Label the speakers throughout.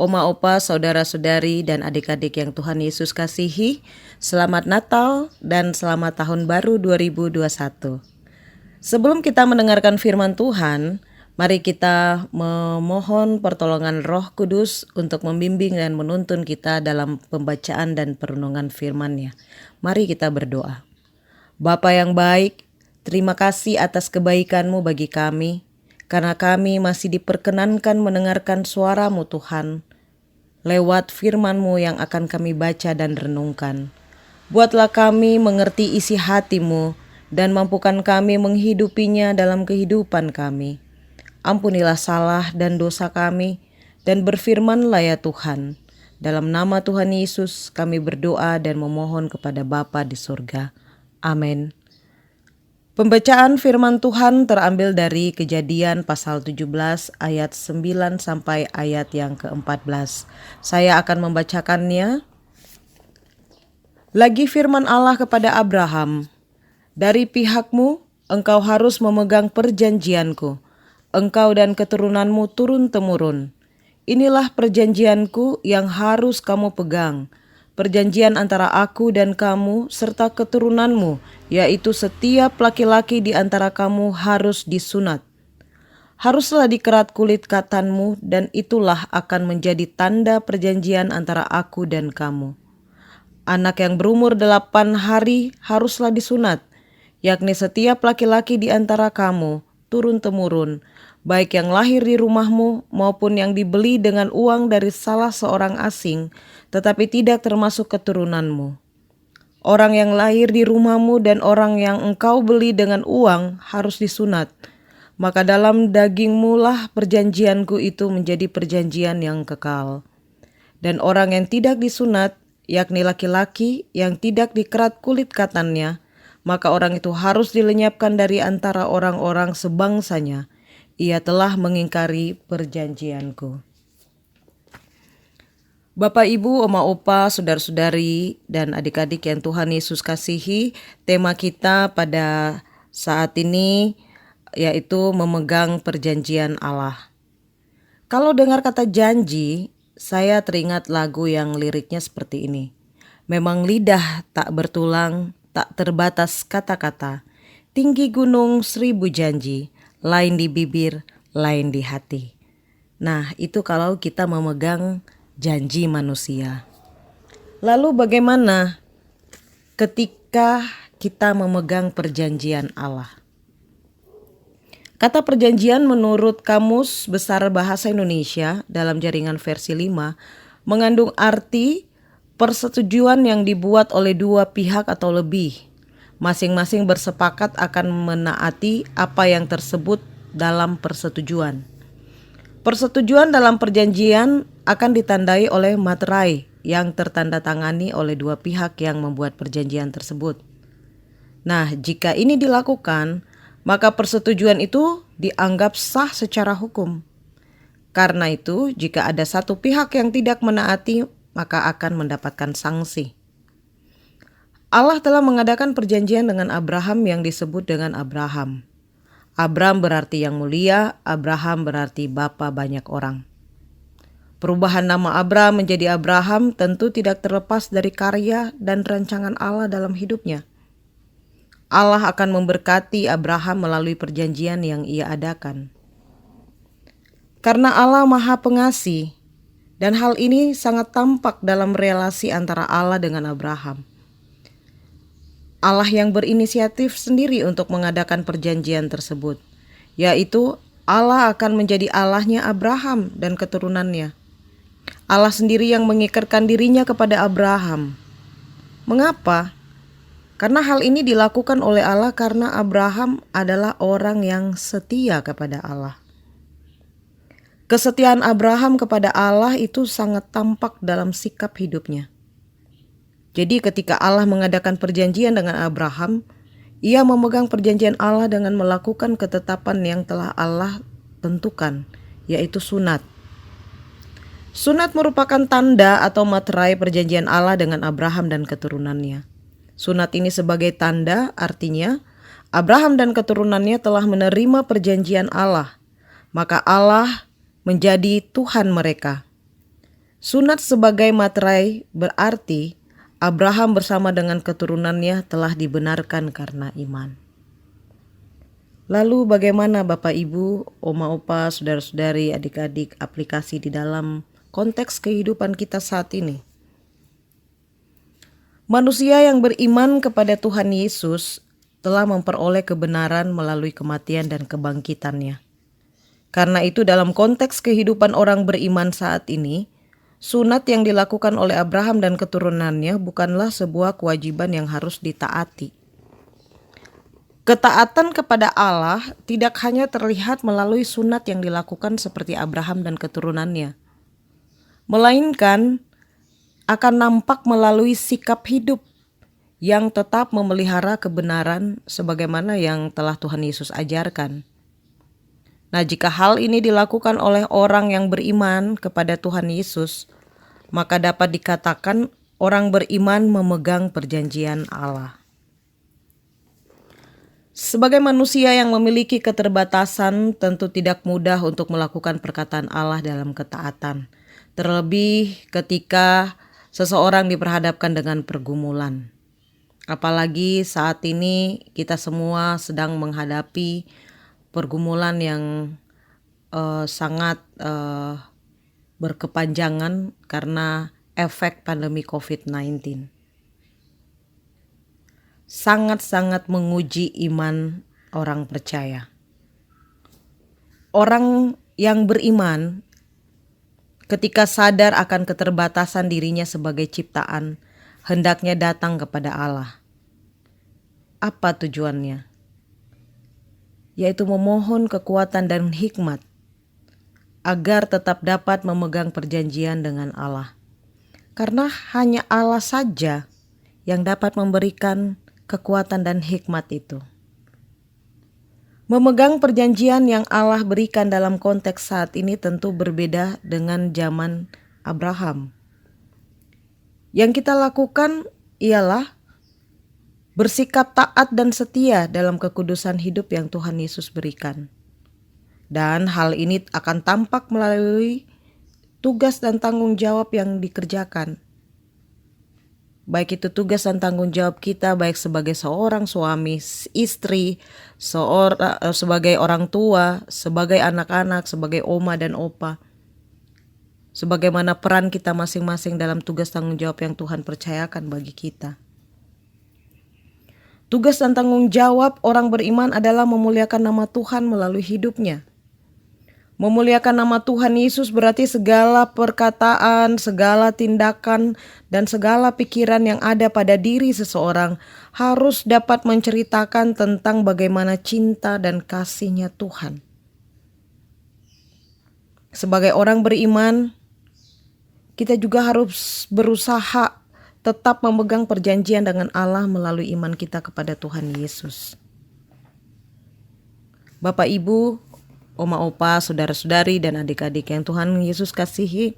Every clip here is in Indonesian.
Speaker 1: Oma, opa, saudara-saudari, dan adik-adik yang Tuhan Yesus kasihi, selamat Natal dan selamat Tahun Baru 2021. Sebelum kita mendengarkan firman Tuhan, mari kita memohon pertolongan Roh Kudus untuk membimbing dan menuntun kita dalam pembacaan dan perenungan firman-Nya. Mari kita berdoa. Bapa yang baik, terima kasih atas kebaikan-Mu bagi kami, karena kami masih diperkenankan mendengarkan suara-Mu Tuhan, lewat firman-Mu yang akan kami baca dan renungkan. Buatlah kami mengerti isi hati-Mu, dan mampukan kami menghidupinya dalam kehidupan kami. Ampunilah salah dan dosa kami, dan berfirmanlah ya Tuhan. Dalam nama Tuhan Yesus kami berdoa dan memohon kepada Bapa di surga. Amin. Pembacaan firman Tuhan terambil dari Kejadian pasal 17 ayat 9 sampai ayat yang ke-14. Saya akan membacakannya. Lagi firman Allah kepada Abraham, "Dari pihakmu, engkau harus memegang perjanjianku, engkau dan keturunanmu turun-temurun. Inilah perjanjianku yang harus kamu pegang, perjanjian antara aku dan kamu serta keturunanmu, yaitu setiap laki-laki di antara kamu harus disunat. Haruslah dikerat kulit katanmu, dan itulah akan menjadi tanda perjanjian antara aku dan kamu. Anak yang berumur 8 hari haruslah disunat, yakni setiap laki-laki di antara kamu, turun-temurun, baik yang lahir di rumahmu maupun yang dibeli dengan uang dari salah seorang asing, tetapi tidak termasuk keturunanmu. Orang yang lahir di rumahmu dan orang yang engkau beli dengan uang harus disunat. Maka dalam dagingmu lah perjanjianku itu menjadi perjanjian yang kekal. Dan orang yang tidak disunat, yakni laki-laki yang tidak dikerat kulit katannya, maka orang itu harus dilenyapkan dari antara orang-orang sebangsanya. Ia telah mengingkari perjanjianku." Bapak, Ibu, Oma, Opa, saudara-saudari, dan adik-adik yang Tuhan Yesus kasihi, tema kita pada saat ini yaitu memegang perjanjian Allah. Kalau dengar kata janji, saya teringat lagu yang liriknya seperti ini. Memang lidah tak bertulang, tak terbatas kata-kata, tinggi gunung 1000 janji, lain di bibir, lain di hati. Nah, itu kalau kita memegang janji manusia. Lalu bagaimana ketika kita memegang perjanjian Allah? Kata perjanjian menurut Kamus Besar Bahasa Indonesia dalam jaringan versi 5 mengandung arti persetujuan yang dibuat oleh dua pihak atau lebih. Masing-masing bersepakat akan menaati apa yang tersebut dalam persetujuan. Persetujuan dalam perjanjian akan ditandai oleh materai yang tertandatangani oleh dua pihak yang membuat perjanjian tersebut. Nah, jika ini dilakukan, maka persetujuan itu dianggap sah secara hukum. Karena itu, jika ada satu pihak yang tidak menaati, maka akan mendapatkan sanksi. Allah telah mengadakan perjanjian dengan Abraham yang disebut dengan Abraham. Abram berarti yang mulia, Abraham berarti bapa banyak orang. Perubahan nama Abram menjadi Abraham tentu tidak terlepas dari karya dan rancangan Allah dalam hidupnya. Allah akan memberkati Abraham melalui perjanjian yang ia adakan. Karena Allah Maha Pengasih, dan hal ini sangat tampak dalam relasi antara Allah dengan Abraham. Allah yang berinisiatif sendiri untuk mengadakan perjanjian tersebut, yaitu Allah akan menjadi Allahnya Abraham dan keturunannya. Allah sendiri yang mengikatkan dirinya kepada Abraham. Mengapa? Karena hal ini dilakukan oleh Allah karena Abraham adalah orang yang setia kepada Allah. Kesetiaan Abraham kepada Allah itu sangat tampak dalam sikap hidupnya. Jadi ketika Allah mengadakan perjanjian dengan Abraham, ia memegang perjanjian Allah dengan melakukan ketetapan yang telah Allah tentukan, yaitu sunat. Sunat merupakan tanda atau materai perjanjian Allah dengan Abraham dan keturunannya. Sunat ini sebagai tanda, artinya Abraham dan keturunannya telah menerima perjanjian Allah, maka Allah menjadi Tuhan mereka. Sunat sebagai materai berarti Abraham bersama dengan keturunannya telah dibenarkan karena iman. Lalu bagaimana Bapak Ibu, Oma Opa, Saudara-saudari, adik-adik aplikasi di dalam konteks kehidupan kita saat ini? Manusia yang beriman kepada Tuhan Yesus telah memperoleh kebenaran melalui kematian dan kebangkitannya. Karena itu dalam konteks kehidupan orang beriman saat ini, sunat yang dilakukan oleh Abraham dan keturunannya bukanlah sebuah kewajiban yang harus ditaati. Ketaatan kepada Allah tidak hanya terlihat melalui sunat yang dilakukan seperti Abraham dan keturunannya, melainkan akan nampak melalui sikap hidup yang tetap memelihara kebenaran sebagaimana yang telah Tuhan Yesus ajarkan. Nah, jika hal ini dilakukan oleh orang yang beriman kepada Tuhan Yesus, maka dapat dikatakan orang beriman memegang perjanjian Allah. Sebagai manusia yang memiliki keterbatasan, tentu tidak mudah untuk melakukan perkataan Allah dalam ketaatan. Terlebih ketika seseorang diperhadapkan dengan pergumulan. Apalagi saat ini kita semua sedang menghadapi pergumulan yang sangat berkepanjangan karena efek pandemi COVID-19. Sangat-sangat menguji iman orang percaya. Orang yang beriman ketika sadar akan keterbatasan dirinya sebagai ciptaan, hendaknya datang kepada Allah. Apa tujuannya? Yaitu memohon kekuatan dan hikmat agar tetap dapat memegang perjanjian dengan Allah. Karena hanya Allah saja yang dapat memberikan kekuatan dan hikmat itu. Memegang perjanjian yang Allah berikan dalam konteks saat ini tentu berbeda dengan zaman Abraham. Yang kita lakukan ialah bersikap taat dan setia dalam kekudusan hidup yang Tuhan Yesus berikan. Dan hal ini akan tampak melalui tugas dan tanggung jawab yang dikerjakan. Baik itu tugas dan tanggung jawab kita baik sebagai seorang suami, istri, sebagai orang tua, sebagai anak-anak, sebagai oma dan opa. Sebagaimana peran kita masing-masing dalam tugas tanggung jawab yang Tuhan percayakan bagi kita. Tugas dan tanggung jawab orang beriman adalah memuliakan nama Tuhan melalui hidupnya. Memuliakan nama Tuhan Yesus berarti segala perkataan, segala tindakan, dan segala pikiran yang ada pada diri seseorang harus dapat menceritakan tentang bagaimana cinta dan kasih-Nya Tuhan. Sebagai orang beriman, kita juga harus berusaha tetap memegang perjanjian dengan Allah melalui iman kita kepada Tuhan Yesus. Bapak, Ibu, Oma Opa, saudara-saudari dan adik-adik yang Tuhan Yesus kasihi,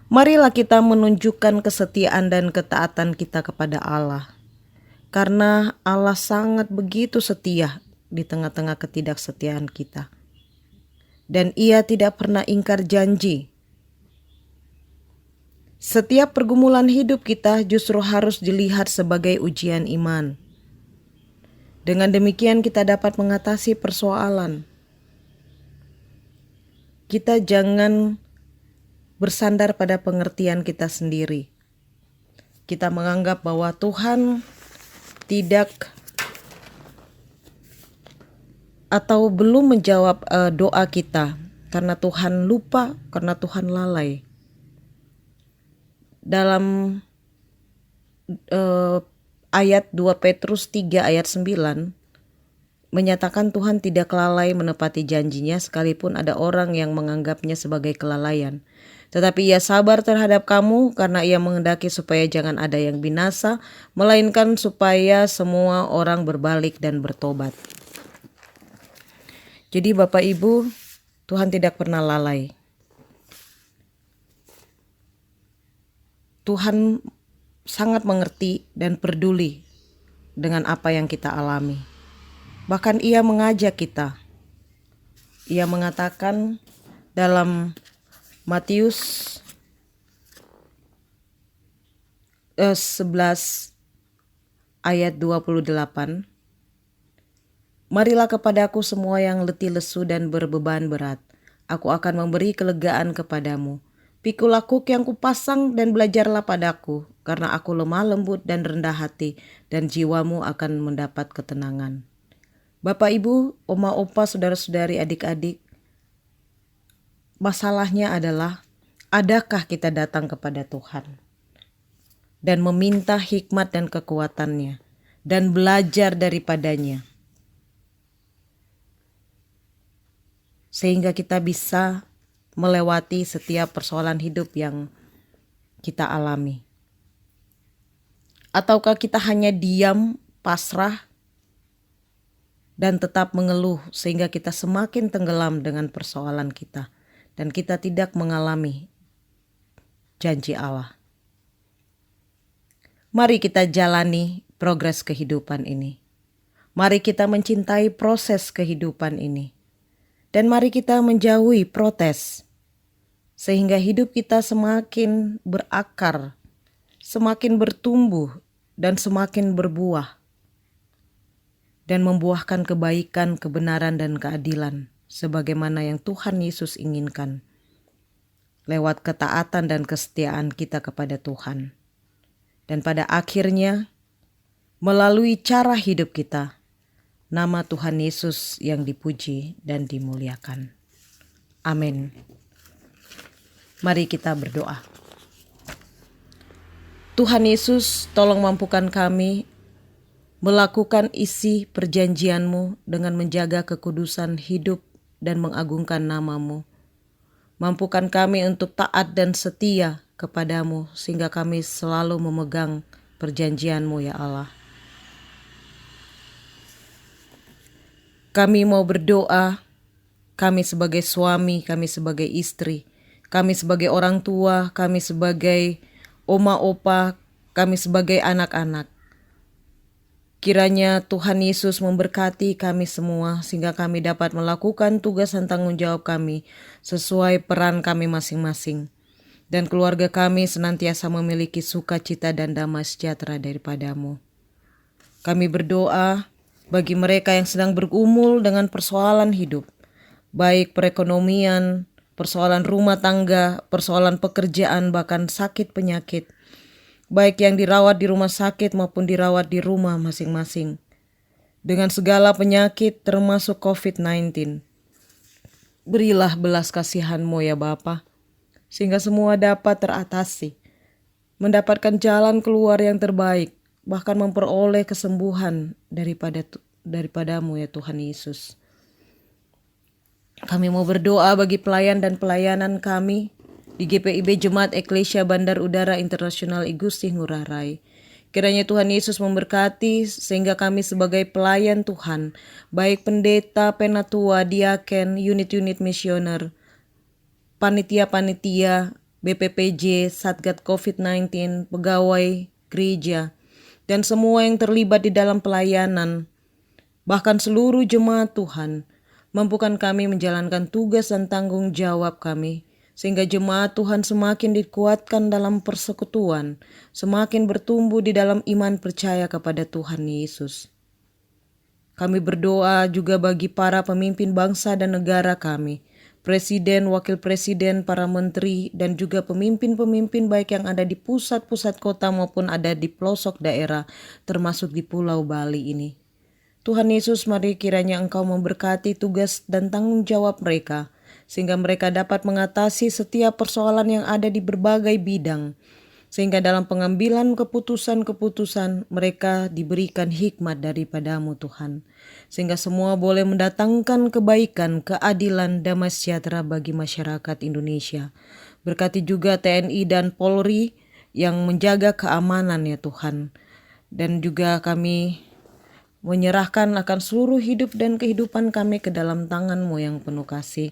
Speaker 1: marilah kita menunjukkan kesetiaan dan ketaatan kita kepada Allah. Karena Allah sangat begitu setia di tengah-tengah ketidaksetiaan kita. Dan Ia tidak pernah ingkar janji. Setiap pergumulan hidup kita justru harus dilihat sebagai ujian iman. Dengan demikian kita dapat mengatasi persoalan. Kita jangan bersandar pada pengertian kita sendiri. Kita menganggap bahwa Tuhan tidak atau belum menjawab doa kita karena Tuhan lupa, karena Tuhan lalai. Dalam ayat 2 Petrus 3 ayat 9 menyatakan Tuhan tidak lalai menepati janjinya sekalipun ada orang yang menganggapnya sebagai kelalaian. Tetapi Ia sabar terhadap kamu karena Ia menghendaki supaya jangan ada yang binasa, melainkan supaya semua orang berbalik dan bertobat. Jadi Bapak Ibu, Tuhan tidak pernah lalai. Tuhan sangat mengerti dan peduli dengan apa yang kita alami. Bahkan Ia mengajak kita. Ia mengatakan dalam Matius 11 ayat 28. Marilah kepadaku semua yang letih lesu dan berbeban berat. Aku akan memberi kelegaan kepadamu. Pikulah kuk yang kupasang dan belajarlah padaku, karena aku lemah lembut dan rendah hati, dan jiwamu akan mendapat ketenangan. Bapak, Ibu, oma, opa, saudara-saudari, adik-adik, masalahnya adalah, adakah kita datang kepada Tuhan dan meminta hikmat dan kekuatannya dan belajar daripadanya, sehingga kita bisa melewati setiap persoalan hidup yang kita alami? Ataukah kita hanya diam, pasrah, dan tetap mengeluh sehingga kita semakin tenggelam dengan persoalan kita dan kita tidak mengalami janji Allah? Mari kita jalani progres kehidupan ini. Mari kita mencintai proses kehidupan ini. Dan mari kita menjauhi protes, sehingga hidup kita semakin berakar, semakin bertumbuh, dan semakin berbuah, dan membuahkan kebaikan, kebenaran, dan keadilan, sebagaimana yang Tuhan Yesus inginkan, lewat ketaatan dan kesetiaan kita kepada Tuhan. Dan pada akhirnya, melalui cara hidup kita, nama Tuhan Yesus yang dipuji dan dimuliakan. Amin. Mari kita berdoa. Tuhan Yesus, tolong mampukan kami melakukan isi perjanjian-Mu dengan menjaga kekudusan hidup dan mengagungkan nama-Mu. Mampukan kami untuk taat dan setia kepadamu, sehingga kami selalu memegang perjanjian-Mu, ya Allah. Kami mau berdoa, kami sebagai suami, kami sebagai istri, kami sebagai orang tua, kami sebagai oma opa, kami sebagai anak-anak. Kiranya Tuhan Yesus memberkati kami semua sehingga kami dapat melakukan tugas dan tanggung jawab kami sesuai peran kami masing-masing. Dan keluarga kami senantiasa memiliki sukacita dan damai sejahtera daripada-Mu. Kami berdoa bagi mereka yang sedang bergumul dengan persoalan hidup, baik perekonomian, persoalan rumah tangga, persoalan pekerjaan, bahkan sakit penyakit, baik yang dirawat di rumah sakit maupun dirawat di rumah masing-masing, dengan segala penyakit termasuk COVID-19. Berilah belas kasihan-Mu, ya Bapa, sehingga semua dapat teratasi, mendapatkan jalan keluar yang terbaik, bahkan memperoleh kesembuhan daripada-Mu, ya Tuhan Yesus. Kami mau berdoa bagi pelayan dan pelayanan kami di GPIB Jemaat Eklesia Bandar Udara Internasional I Gusti Ngurah Rai. Kiranya Tuhan Yesus memberkati sehingga kami sebagai pelayan Tuhan, baik pendeta, penatua, diaken, unit-unit misioner, panitia-panitia, BPPJ, Satgas COVID-19, pegawai gereja, dan semua yang terlibat di dalam pelayanan, bahkan seluruh jemaat Tuhan, mampukan kami menjalankan tugas dan tanggung jawab kami, sehingga jemaat Tuhan semakin dikuatkan dalam persekutuan, semakin bertumbuh di dalam iman percaya kepada Tuhan Yesus. Kami berdoa juga bagi para pemimpin bangsa dan negara kami, presiden, wakil presiden, para menteri, dan juga pemimpin-pemimpin baik yang ada di pusat-pusat kota maupun ada di pelosok daerah, termasuk di Pulau Bali ini. Tuhan Yesus, mari kiranya Engkau memberkati tugas dan tanggung jawab mereka, sehingga mereka dapat mengatasi setiap persoalan yang ada di berbagai bidang, sehingga dalam pengambilan keputusan-keputusan mereka diberikan hikmat daripada-Mu Tuhan, sehingga semua boleh mendatangkan kebaikan, keadilan, damai sejahtera bagi masyarakat Indonesia. Berkati juga TNI dan Polri yang menjaga keamanan, ya Tuhan. Dan juga kami menyerahkan akan seluruh hidup dan kehidupan kami ke dalam tangan-Mu yang penuh kasih.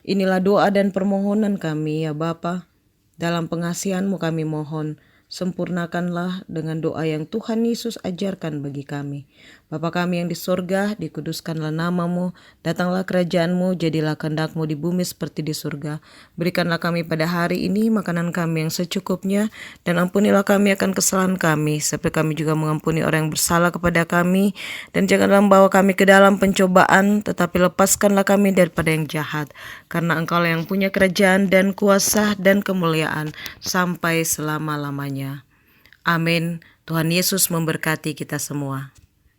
Speaker 1: Inilah doa dan permohonan kami, ya Bapa. Dalam pengasihan-Mu kami mohon, sempurnakanlah dengan doa yang Tuhan Yesus ajarkan bagi kami. Bapa kami yang di sorga, dikuduskanlah namamu, datanglah kerajaanmu, jadilah kehendak-mu di bumi seperti di surga. Berikanlah kami pada hari ini makanan kami yang secukupnya, dan ampunilah kami akan kesalahan kami, seperti kami juga mengampuni orang yang bersalah kepada kami, dan janganlah membawa kami ke dalam pencobaan, tetapi lepaskanlah kami daripada yang jahat, karena Engkau yang punya kerajaan dan kuasa dan kemuliaan sampai selama-lamanya. Amin. Tuhan Yesus memberkati kita semua.